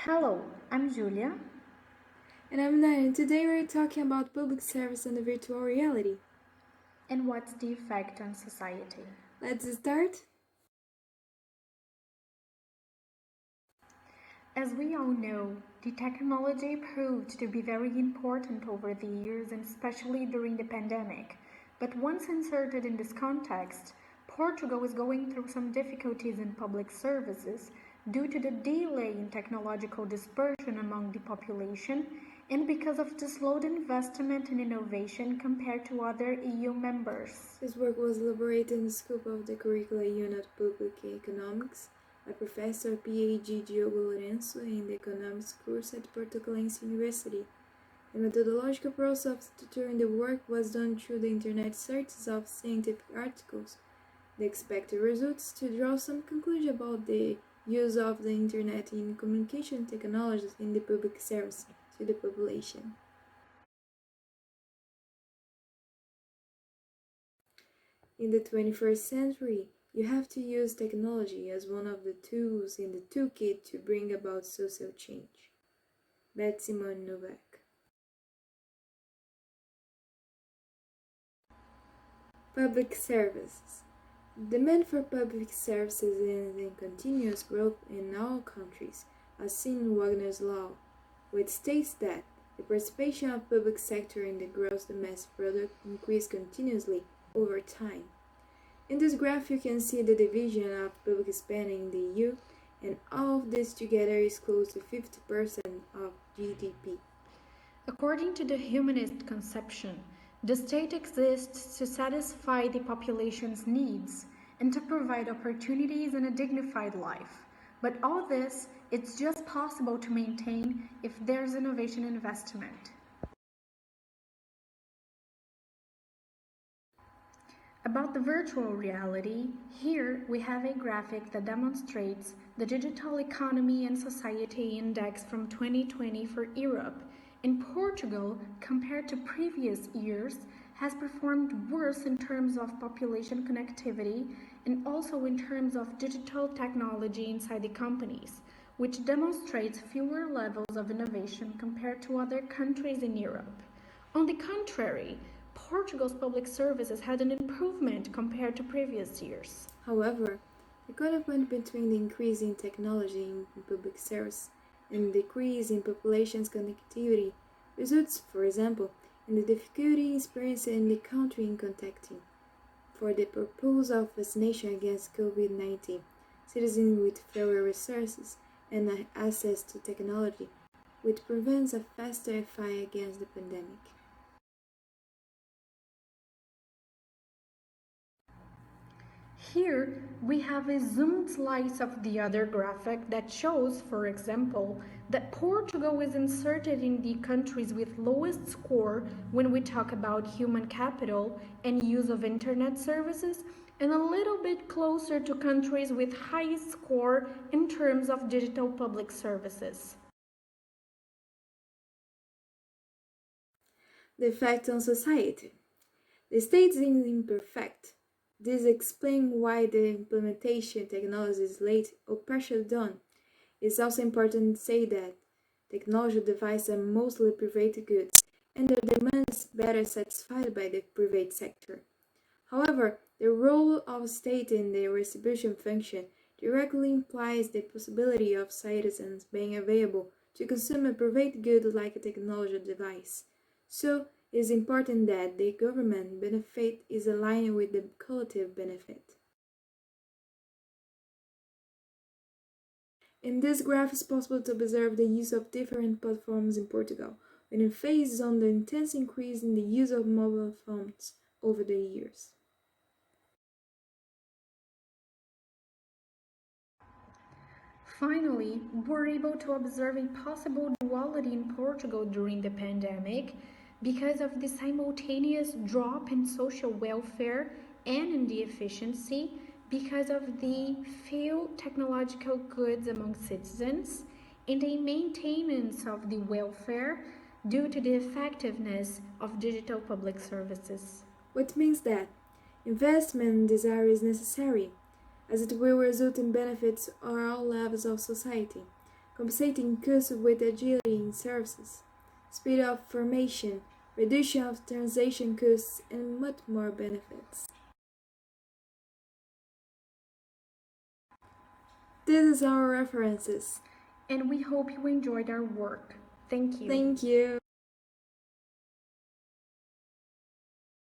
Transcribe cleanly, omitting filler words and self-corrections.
Hello, I'm Julia. And I'm Nine, and today we're talking about public service and virtual reality. And what's the effect on society? Let's start. As we all know, the technology proved to be very important over the years and especially during the pandemic. But once inserted in this context, Portugal is going through some difficulties in public services due to the delay in technological dispersion among the population and because of the slowed investment in innovation compared to other EU members. This work was elaborated in the scope of the Curricula Unit Public Economics by Professor P.A.G. Diogo Lourenço in the Economics course at Portugalense University. The methodological process of structuring the work was done through the internet searches of scientific articles, the expected results to draw some conclusion about the use of the internet in communication technologies in the public service to the population. In the 21st century, you have to use technology as one of the tools in the toolkit to bring about social change. Beth Simone Novak. Public services. Demand for public services is in continuous growth in all countries, as seen in Wagner's Law, which states that the participation of public sector in the gross domestic product increased continuously over time. In this graph, you can see the division of public spending in the EU, and all of this together is close to 50% of GDP. According to the humanist conception, the state exists to satisfy the population's needs and to provide opportunities and a dignified life. But all this, it's just possible to maintain if there's innovation investment. About the virtual reality, here we have a graphic that demonstrates the digital economy and society index from 2020 for Europe. In Portugal, compared to previous years, has performed worse in terms of population connectivity and also in terms of digital technology inside the companies, which demonstrates fewer levels of innovation compared to other countries in Europe. On the contrary, Portugal's public services had an improvement compared to previous years. However, the correlation between the increase in technology in public service and the decrease in population's connectivity results, for example, in the difficulty experienced in the country in contacting, for the purpose of vaccination against COVID-19, citizens with fewer resources and access to technology, which prevents a faster fight against the pandemic. Here we have a zoomed slice of the other graphic that shows, for example, that Portugal is inserted in the countries with lowest score when we talk about human capital and use of internet services, and a little bit closer to countries with highest score in terms of digital public services. The effect on society. The state is imperfect. This explains why the implementation technology is late or partially done. It's also important to say that technology devices are mostly private goods, and their demands better satisfied by the private sector. However, the role of state in the distribution function directly implies the possibility of citizens being available to consume a private good like a technology device. So, it is important that the government benefit is aligned with the collective benefit. In this graph, it's possible to observe the use of different platforms in Portugal, with emphasis on the intense increase in the use of mobile phones over the years. Finally, we're able to observe a possible duality in Portugal during the pandemic because of the simultaneous drop in social welfare and in the efficiency because of the few technological goods among citizens and a maintenance of the welfare due to the effectiveness of digital public services. Which means that investment in this area is necessary, as it will result in benefits at all levels of society, compensating costs with agility in services, speed of formation, reduction of transaction costs, and much more benefits. This is our references. And we hope you enjoyed our work. Thank you. Thank you.